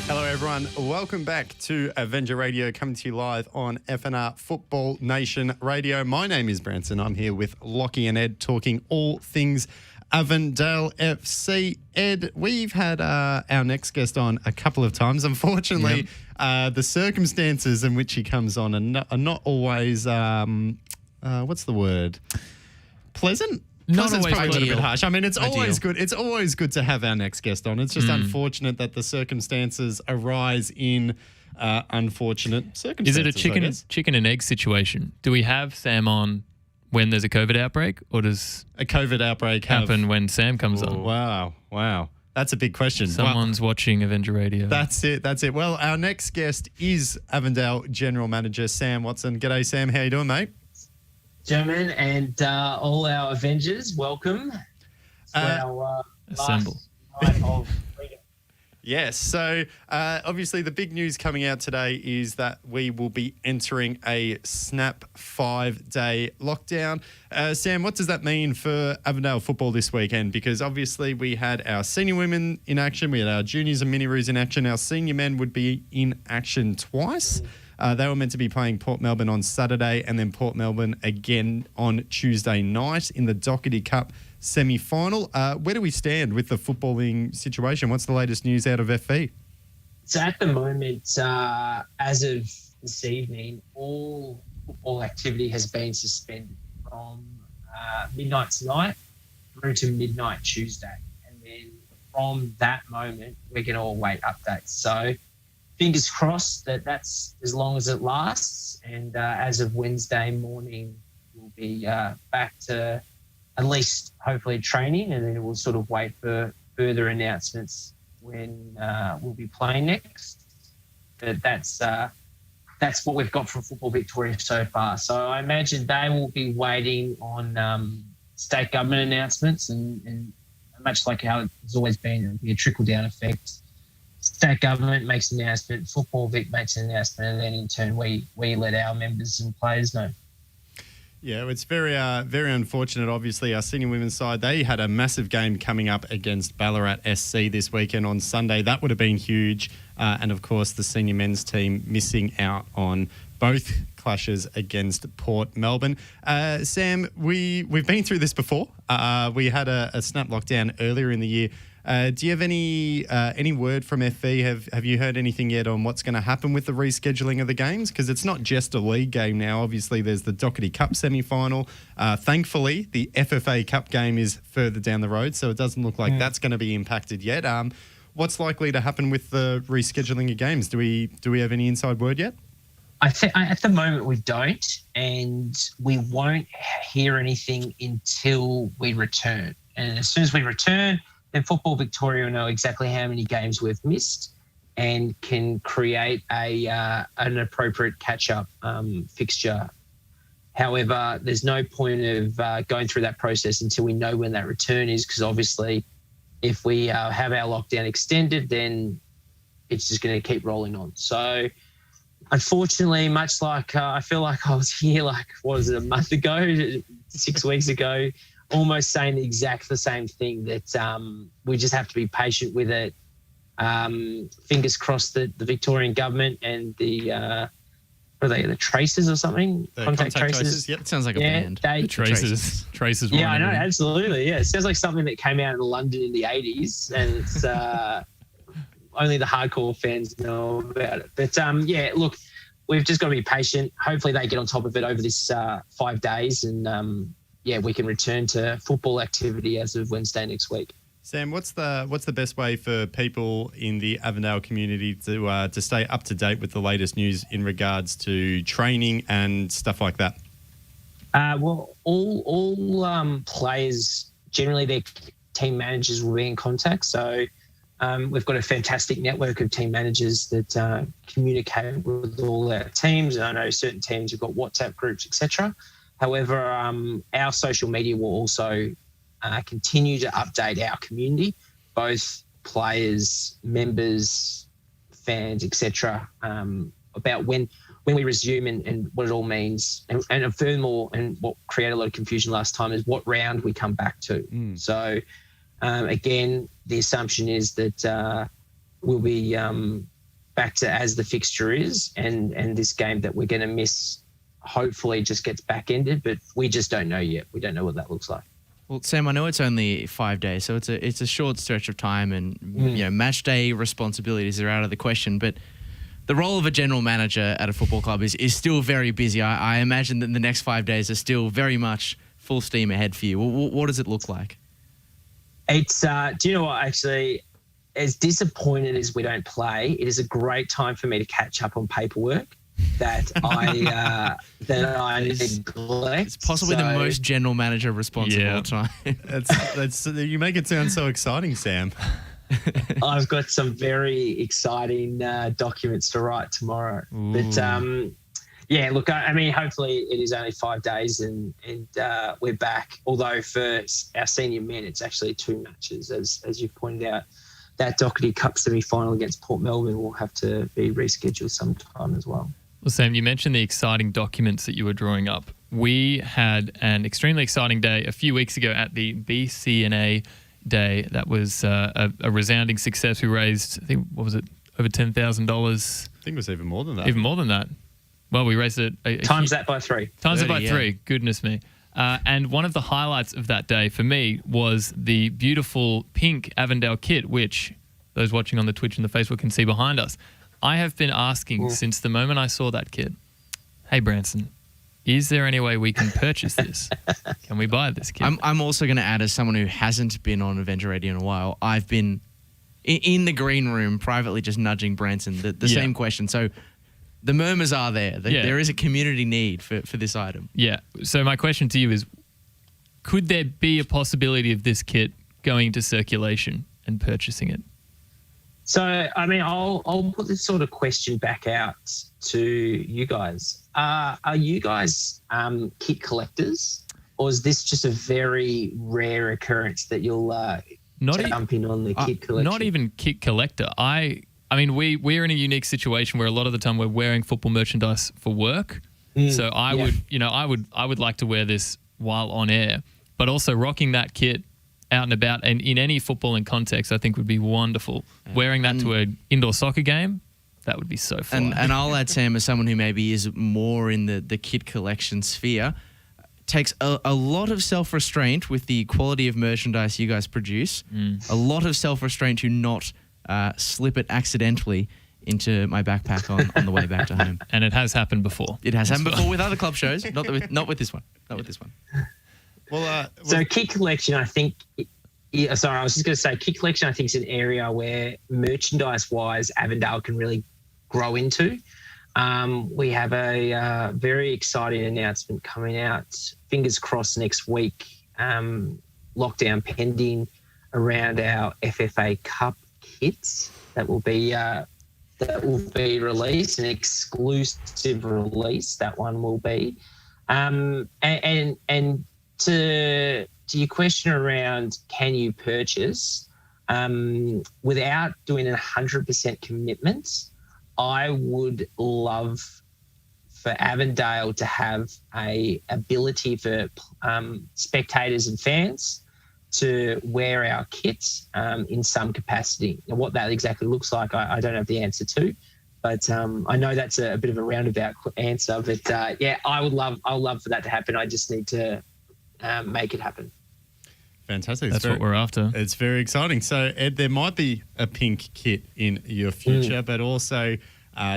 C: Hello, everyone. Welcome back to Avenger Radio, coming to you live on FNR Football Nation Radio. My name is Branson. I'm here with Lockie and Ed, talking all things Avondale FC. Ed, we've had our next guest on a couple of times. Unfortunately, the circumstances in which he comes on are not always, what's the word? Pleasant?
D: Not
C: Pleasant's
D: always
C: probably a little
D: ideal.
C: bit harsh. I mean, it's
E: Ideal.
C: always good. It's always good to have our next guest on. It's just unfortunate that the circumstances arise in unfortunate circumstances.
D: Is it a
C: I guess.
D: chicken and egg situation? Do we have Sam on when there's a COVID outbreak, or does
C: A COVID outbreak
D: happen when Sam comes on?
C: Wow. That's a big question.
D: Someone's watching Avenger Radio.
C: That's it. Well, our next guest is Avondale General Manager Sam Watson. G'day, Sam. How you doing, mate?
H: Gentlemen and all our Avengers, welcome to our
D: Assemble.
H: last night of freedom.
C: Yes. So obviously the big news coming out today is that we will be entering a snap 5-day lockdown. Sam, what does that mean for Avondale football this weekend? Because obviously we had our senior women in action, we had our juniors and mini-roos in action. Our senior men would be in action twice. They were meant to be playing Port Melbourne on Saturday and then Port Melbourne again on Tuesday night in the Doherty Cup semi-final. Where do we stand with the footballing situation? What's the latest news out of FV?
H: So at the moment, as of this evening, all football activity has been suspended from midnight tonight through to midnight Tuesday. And then from that moment, we're going to await updates. So fingers crossed that that's as long as it lasts. And as of Wednesday morning, we'll be back to at least hopefully training, and then we'll sort of wait for further announcements when we'll be playing next. But that's what we've got from Football Victoria so far. So I imagine they will be waiting on state government announcements, and much like how it's always been, it'll be a trickle-down effect. State government makes an announcement, Football Vic makes an announcement, and then in turn we let our members and players know.
C: Yeah, it's very unfortunate. Obviously, our senior women's side, they had a massive game coming up against Ballarat SC this weekend on Sunday. That would have been huge. And, of course, the senior men's team missing out on both clashes against Port Melbourne. Sam, we've been through this before. We had a snap lockdown earlier in the year. Do you have any word from FV? Have you heard anything yet on what's going to happen with the rescheduling of the games? Because it's not just a league game now. Obviously, there's the Doherty Cup semi-final. Thankfully, the FFA Cup game is further down the road, so it doesn't look like that's going to be impacted yet. What's likely to happen with the rescheduling of games? Do we have any inside word yet?
H: At the moment we don't, and we won't hear anything until we return. And as soon as we return, then Football Victoria will know exactly how many games we've missed and can create an appropriate catch-up fixture. However, there's no point of going through that process until we know when that return is, because obviously if we have our lockdown extended, then it's just going to keep rolling on. So unfortunately, much like I feel like I was here, a month ago, 6 weeks ago, almost saying the same thing, that we just have to be patient with it. Fingers crossed that the Victorian government and the Tracers or something?
C: Contact Tracers.
E: Yep, it sounds like a band.
D: The Tracers. Tracers.
H: Yeah, I know, absolutely. Yeah, it sounds like something that came out in London in the 80s, and it's only the hardcore fans know about it. But yeah, look, we've just got to be patient. Hopefully they get on top of it over this 5 days, and we can return to football activity as of Wednesday next week.
C: Sam, what's the best way for people in the Avondale community to stay up to date with the latest news in regards to training and stuff like that?
H: Well, all players, generally their team managers will be in contact. So we've got a fantastic network of team managers that communicate with all our teams. And I know certain teams have got WhatsApp groups, etc. However, our social media will also continue to update our community, both players, members, fans, etc., about when we resume and what it all means. And furthermore, and what created a lot of confusion last time is what round we come back to. So, again, the assumption is that we'll be back to as the fixture is, and this game that we're going to miss hopefully just gets back-ended, but we just don't know yet. We don't know what that looks like.
E: Well, Sam, I know it's only 5 days, so it's a short stretch of time, and match day responsibilities are out of the question. But the role of a general manager at a football club is still very busy. I imagine that the next 5 days are still very much full steam ahead for you. What does it look like?
H: It's do you know what? Actually, as disappointed as we don't play, it is a great time for me to catch up on paperwork that I neglect.
E: It's possibly the most general manager response of all time.
C: That's you make it sound so exciting, Sam.
H: I've got some very exciting documents to write tomorrow. Ooh. But yeah, look, I mean, hopefully it is only 5 days and we're back. Although for our senior men, it's actually 2 matches, as you've pointed out. That Doherty Cup semi-final against Port Melbourne will have to be rescheduled sometime as well.
D: Well, Sam, you mentioned the exciting documents that you were drawing up. We had an extremely exciting day a few weeks ago at the BCNA Day. That was a resounding success. We raised, I think, what was it, over $10,000?
C: I think it was even more than that.
D: Even more than that. Well, we raised it.
H: Times that by 3.
D: Times it by 3. Goodness me. And one of the highlights of that day for me was the beautiful pink Avondale kit, which those watching on the Twitch and the Facebook can see behind us. I have been asking since the moment I saw that kit, hey, Branson, is there any way we can purchase this? Can we buy this kit?
E: I'm also going to add, as someone who hasn't been on Avenger Radio in a while, I've been in the green room privately just nudging Branson the same question. So the murmurs are there. There is a community need for this item.
D: Yeah. So my question to you is, could there be a possibility of this kit going into circulation and purchasing it?
H: So, I mean, I'll put this sort of question back out to you guys. Are you guys kit collectors, or is this just a very rare occurrence that you'll jump in on the kit collection?
D: Not even kit collector. I mean, we're in a unique situation where a lot of the time we're wearing football merchandise for work. So I would like to wear this while on air, but also rocking that kit out and about and in any footballing context, I think would be wonderful. Wearing that to an indoor soccer game, that would be so fun.
E: And I'll add, Sam, as someone who maybe is more in the kit collection sphere, takes a lot of self-restraint with the quality of merchandise you guys produce, a lot of self-restraint to not slip it accidentally into my backpack on the way back to home.
D: And it has happened before.
E: It has happened before with other club shows, not with this one. Not with this one.
H: So kit collection, I think. Sorry, I was just going to say, kit collection, I think, is an area where merchandise-wise, Avondale can really grow into. We have a very exciting announcement coming out. Fingers crossed next week. Lockdown pending around our FFA Cup kits that will be released, an exclusive release. That one will be, and to your question around can you purchase, without doing a 100% commitment, I would love for Avondale to have a ability for spectators and fans to wear our kits in some capacity. And what that exactly looks like, I don't have the answer to. But I know that's a bit of a roundabout answer. But I would love for that to happen. I just need to make it happen.
C: Fantastic.
D: That's what we're after.
C: It's very exciting. So, Ed, there might be a pink kit in your future, but also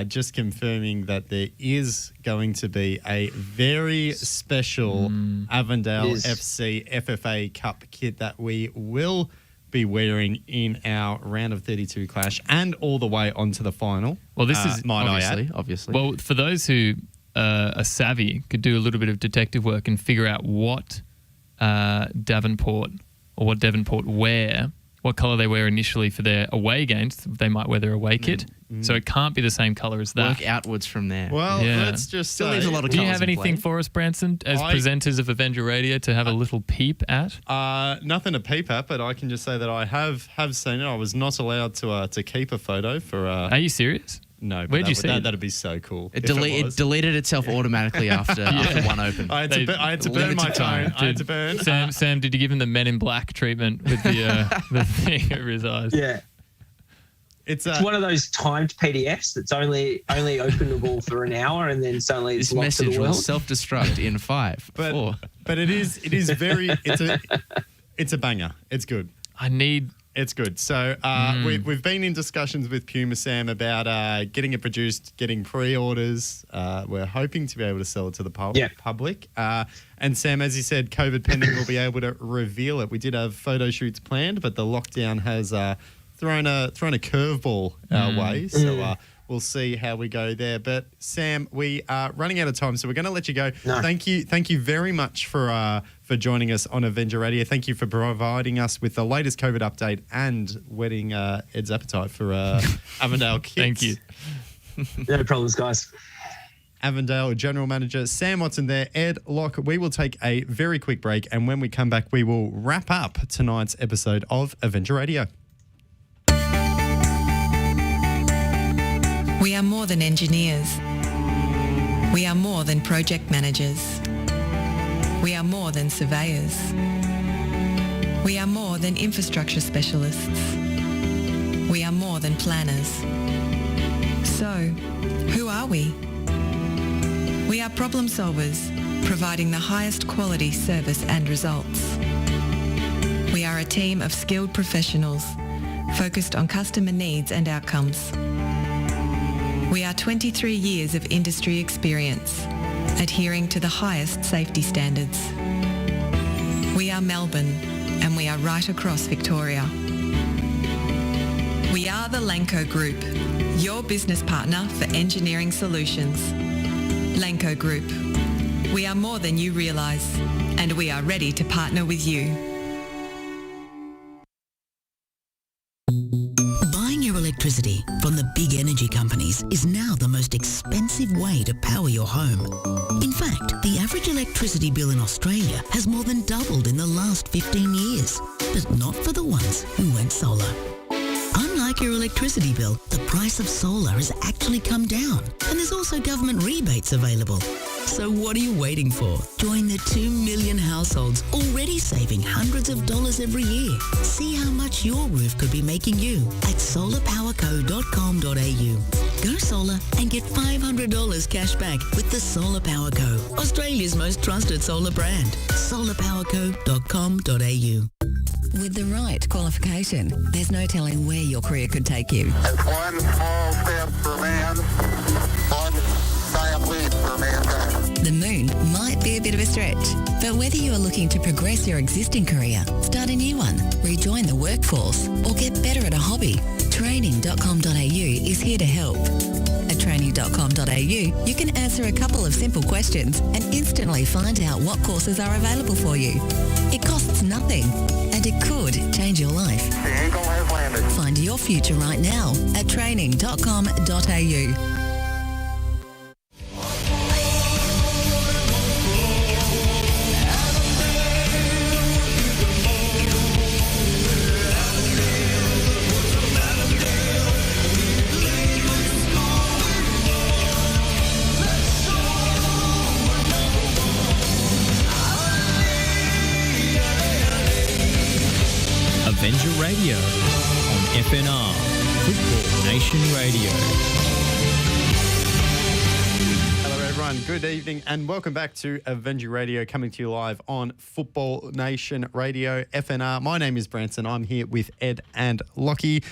C: just confirming that there is going to be a very special Avondale FC FFA Cup kit that we will be wearing in our round of 32 clash and all the way onto the final.
D: Well, this is
E: obviously.
D: Well, for those who are savvy, could do a little bit of detective work and figure out what Devonport wear, what colour they wear initially for their away games. They might wear their away kit. So it can't be the same colour as that.
E: Work outwards from there.
C: Well, let's just
E: Still leaves a lot of
D: Do you
E: colours
D: have
E: in
D: anything
E: play.
D: for us, Branson, as presenters of Avenger Radio to have a little peep at?
C: Nothing to peep at, but I can just say that I have seen it. I was not allowed to keep a photo for...
D: Are you serious?
C: No. But
D: Where'd you see it?
C: That'd be so cool.
E: It deleted itself automatically after one open.
C: I had to burn my time. I had to burn.
D: Sam, did you give him the Men in Black treatment with the thing over his eyes?
H: Yeah.
C: It's
H: one of those timed PDFs that's only openable for an hour and then suddenly it's
E: This
H: locked to
E: message
H: the
E: will
H: world.
E: self-destruct in 5, 4.
C: But it is very it's a banger. It's good. It's good. So we've been in discussions with Puma, Sam, about getting it produced, getting pre-orders. We're hoping to be able to sell it to the public. And Sam, as you said, COVID pending, we'll be able to reveal it. We did have photo shoots planned, but the lockdown has thrown a curveball our way. So we'll see how we go there. But Sam, we are running out of time, so we're going to let you go.
H: No.
C: Thank you very much for joining us on Avenger Radio. Thank you for providing us with the latest COVID update and whetting Ed's appetite for Avondale kits.
D: Thank you.
H: No problems, guys.
C: Avondale General Manager Sam Watson there. Ed Locke, we will take a very quick break, and when we come back, we will wrap up tonight's episode of Avenger Radio.
A: We are more than engineers. We are more than project managers. We are more than surveyors. We are more than infrastructure specialists. We are more than planners. So, who are we? We are problem solvers, providing the highest quality service and results. We are a team of skilled professionals, focused on customer needs and outcomes. We are 23 years of industry experience, adhering to the highest safety standards. We are Melbourne, and we are right across Victoria. We are the Lanco Group, your business partner for engineering solutions. Lanco Group. We are more than you realise, and we are ready to partner with you.
G: Buying your electricity from the big energy companies is now the most expensive way to power your home. In fact, the average electricity bill in Australia has more than doubled in the last 15 years. But not for the ones who went solar. Unlike your electricity bill, the price of solar has actually come down, and there's also government rebates available. So what are you waiting for? Join the 2 million households already saving hundreds of dollars every year. See how much your roof could be making you at solarpowerco.com.au. Go solar and get $500 cash back with the Solar Power Co, Australia's most trusted solar brand. solarpowerco.com.au. With the right qualification, there's no telling where your career could take you.
I: It's one small step for man, one giant leap for mankind.
G: The moon might be a bit of a stretch, but whether you are looking to progress your existing career, start a new one, rejoin the workforce, or get better at a hobby, training.com.au is here to help. At training.com.au, you can answer a couple of simple questions and instantly find out what courses are available for you. It costs nothing, and it could change your life.
I: The eagle has landed.
G: Find your future right now at training.com.au.
B: Avenger Radio on FNR, Football Nation Radio.
C: Hello everyone, good evening and welcome back to Avenger Radio, coming to you live on Football Nation Radio, FNR. My name is Branson, I'm here with Ed and Lockie.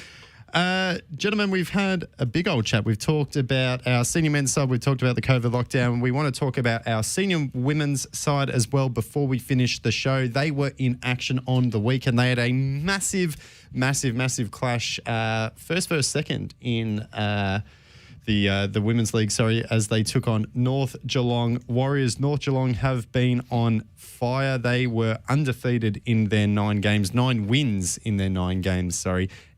C: Gentlemen, we've had a big old chat. We've talked about our senior men's side. We've talked about the COVID lockdown. We want to talk about our senior women's side as well before we finish the show. They were in action on the weekend. They had a massive clash, first versus second in the Women's League, as they took on North Geelong Warriors. North Geelong have been on fire. They were undefeated in their 9 wins in their 9 games,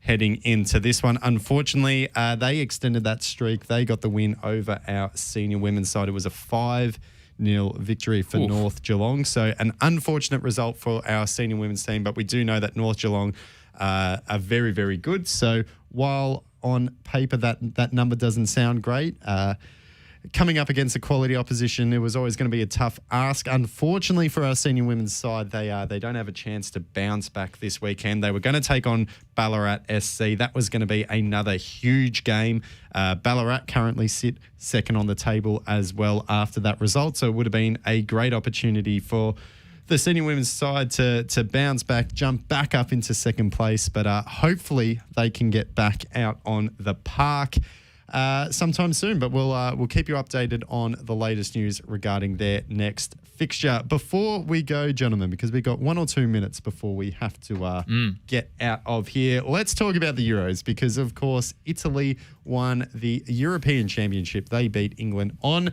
C: heading into this one. Unfortunately, they extended that streak. They got the win over our senior women's side. It was a 5-0 victory for North Geelong. So an unfortunate result for our senior women's team, but we do know that North Geelong are very, very good. So while on paper that number doesn't sound great, coming up against a quality opposition, it was always going to be a tough ask. Unfortunately for our senior women's side, they don't have a chance to bounce back this weekend. They were going to take on Ballarat SC. That was going to be another huge game. Ballarat currently sit second on the table as well after that result, so it would have been a great opportunity for the senior women's side to bounce back, jump back up into second place, but hopefully they can get back out on the park sometime soon. But we'll keep you updated on the latest news regarding their next fixture. Before we go, gentlemen, because we've got 1 or 2 minutes before we have to get out of here, let's talk about the Euros, because of course Italy won the European Championship. They beat England on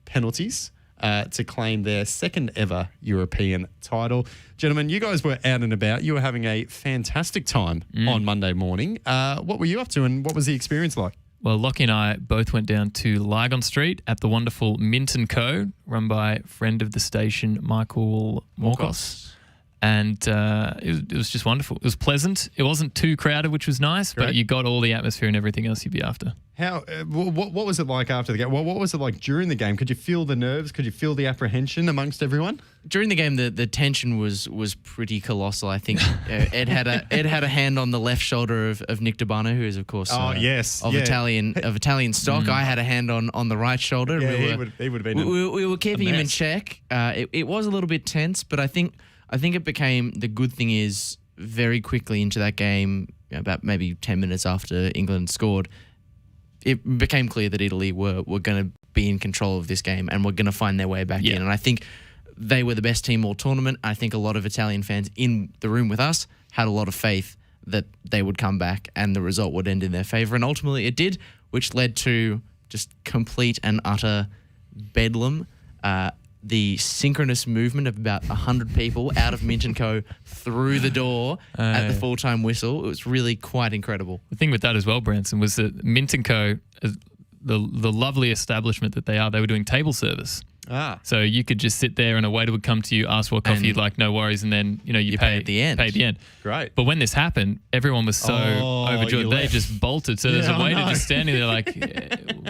C: penalties to claim their second ever European title. Gentlemen, you guys were out and about. You were having a fantastic time on Monday morning. What were you up to and what was the experience like?
D: Well, Lockie and I both went down to Lygon Street at the wonderful Mint & Co, run by friend of the station, Michael Morkos. And it was just wonderful. It was pleasant. It wasn't too crowded, which was nice, but you got all the atmosphere and everything else you'd be after.
C: How? What was it like after the game? Well, what was it like during the game? Could you feel the nerves? Could you feel the apprehension amongst everyone?
E: During the game, the tension was pretty colossal. I think Ed had a hand on the left shoulder of Nick Debano, who is of course Italian stock. I had a hand on the right shoulder.
C: Yeah, he would have been.
E: We were keeping him in check. It was a little bit tense, but I think it became, the good thing is, very quickly into that game, about maybe 10 minutes after England scored, it became clear that Italy were going to be in control of this game and were going to find their way back in. And I think they were the best team all tournament. I think a lot of Italian fans in the room with us had a lot of faith that they would come back and the result would end in their favour. And ultimately it did, which led to just complete and utter bedlam. The synchronous movement of about 100 people out of Mint & Co. through the door at the full-time whistle. It was really quite incredible.
D: The thing with that as well, Branson, was that Mint & Co., the lovely establishment that they were doing table service. So you could just sit there and a waiter would come to you, ask what coffee you'd like, no worries, and then you pay
E: at the end.
D: Pay at the end.
C: Great.
D: But when this happened, everyone was so overjoyed. They just bolted. So there's a waiter just standing there like,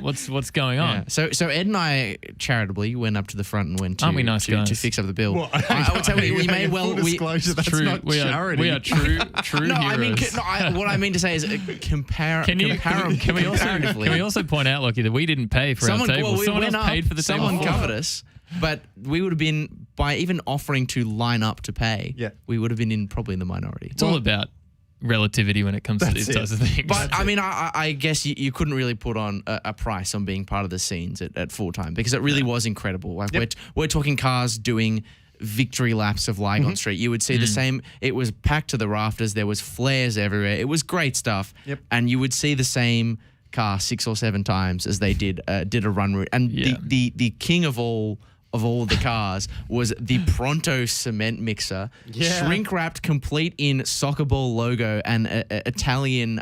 D: what's going on?
E: So Ed and I charitably went up to the front and went
D: Aren't we nice guys?
E: to fix up the bill.
C: Well,
E: I would say we may well...
C: disclosure, that's
D: true.
C: not charity.
D: We are true
E: No,
D: heroes.
E: I mean, what I mean to say is
D: Can we also point out, Lockie, that we didn't pay for our table? Someone else paid for the table.
E: Someone covered us. But we would have been, by even offering to line up to pay, we would have been probably in the minority.
D: It's all about relativity when it comes to these types of things.
E: But I mean, I guess you couldn't really put on a price on being part of the scenes at full time because it really was incredible. Like we're talking cars doing victory laps of Lygon Street. You would see the same. It was packed to the rafters. There was flares everywhere. It was great stuff. And you would see the same car 6 or 7 times as they did a run route. And the king of all the cars was the Pronto cement mixer, shrink wrapped, complete in soccer ball logo and Italian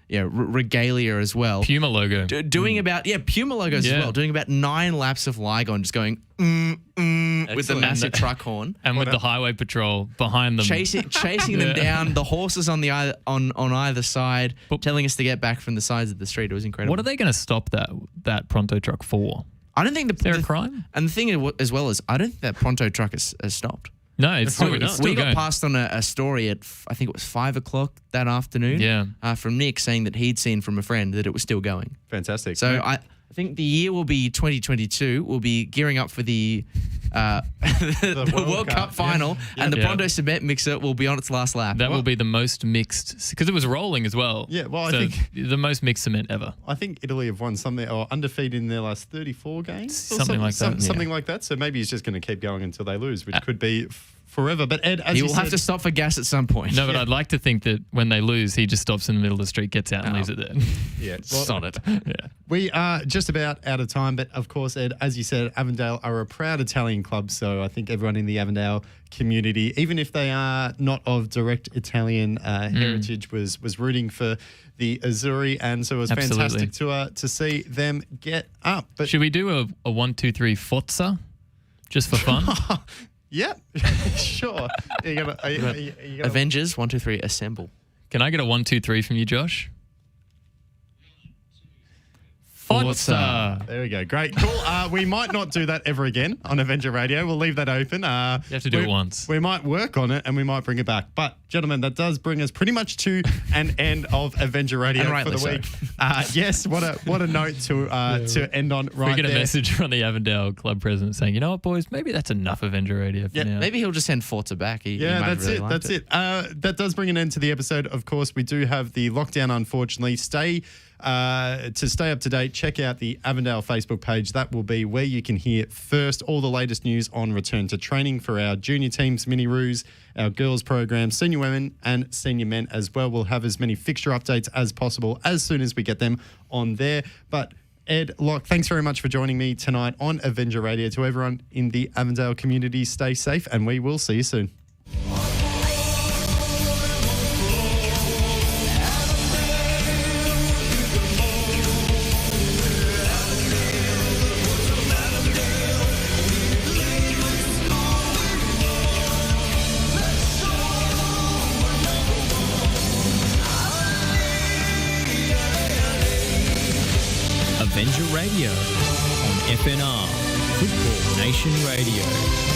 E: regalia as well.
D: Puma logo.
E: Doing about Puma logos as well. Doing about 9 laps of Lygon, just going with the massive truck horn
D: and with the highway patrol behind them,
E: chasing them down. The horses on either side, telling us to get back from the sides of the street. It was incredible.
D: What are they going to stop that Pronto truck for?
E: I don't think
D: is there a crime?
E: And the thing as well is, I don't think that Pronto truck has stopped.
D: No, it's still
E: We got
D: going.
E: passed on a story at, I think it was 5 o'clock that afternoon. From Nick saying that he'd seen from a friend that it was still going.
C: Fantastic.
E: So I think the year will be 2022. We'll be gearing up for the World Cup final, and the Pronto cement mixer will be on its last lap.
D: That will be the most mixed, because it was rolling as well.
C: Yeah, well, I
D: think the most mixed cement ever.
C: I think Italy have won something, or undefeated in their last 34 games.
D: Something like that.
C: Something like that. So maybe he's just going to keep going until they lose, which could be forever. But Ed, as
E: he
C: you
E: will
C: said,
E: have to stop for gas at some point.
D: No, but I'd like to think that when they lose, he just stops in the middle of the street, gets out, and leaves it there.
C: Yeah,
E: sonnet.
C: We are just about out of time, but of course, Ed, as you said, Avondale are a proud Italian club, so I think everyone in the Avondale community, even if they are not of direct Italian heritage, was rooting for the Azzurri, and so it was fantastic to see them get up. But
D: should we do a 1, 2, 3 Forza just for fun?
C: Yeah, sure.
E: Avengers, 1, 2, 3, assemble.
D: Can I get a 1, 2, 3 from you, Josh? Forza.
C: There we go. Great. Cool. We might not do that ever again on Avenger Radio. We'll leave that open. You
D: have to do it once.
C: We might work on it and we might bring it back. But, gentlemen, that does bring us pretty much to an end of Avenger Radio for the week. Yes, what a note to end on right
D: We get
C: there.
D: a message from the Avondale club president saying, you know what, boys, maybe that's enough Avenger Radio for now.
E: Maybe he'll just send Forza back. He might have
C: that's
E: really
C: it.
E: liked
C: That's it. That does bring an end to the episode. Of course, we do have the lockdown, unfortunately. To stay up to date, check out the Avondale Facebook page. That will be where you can hear first all the latest news on return to training for our junior teams, mini-roos, our girls program, senior women and senior men as well. We'll have as many fixture updates as possible as soon as we get them on there. But Ed, Locke, thanks very much for joining me tonight on Avenger Radio. To everyone in the Avondale community, stay safe and we will see you soon.
B: Avenger Radio on FNR, Football Nation Radio.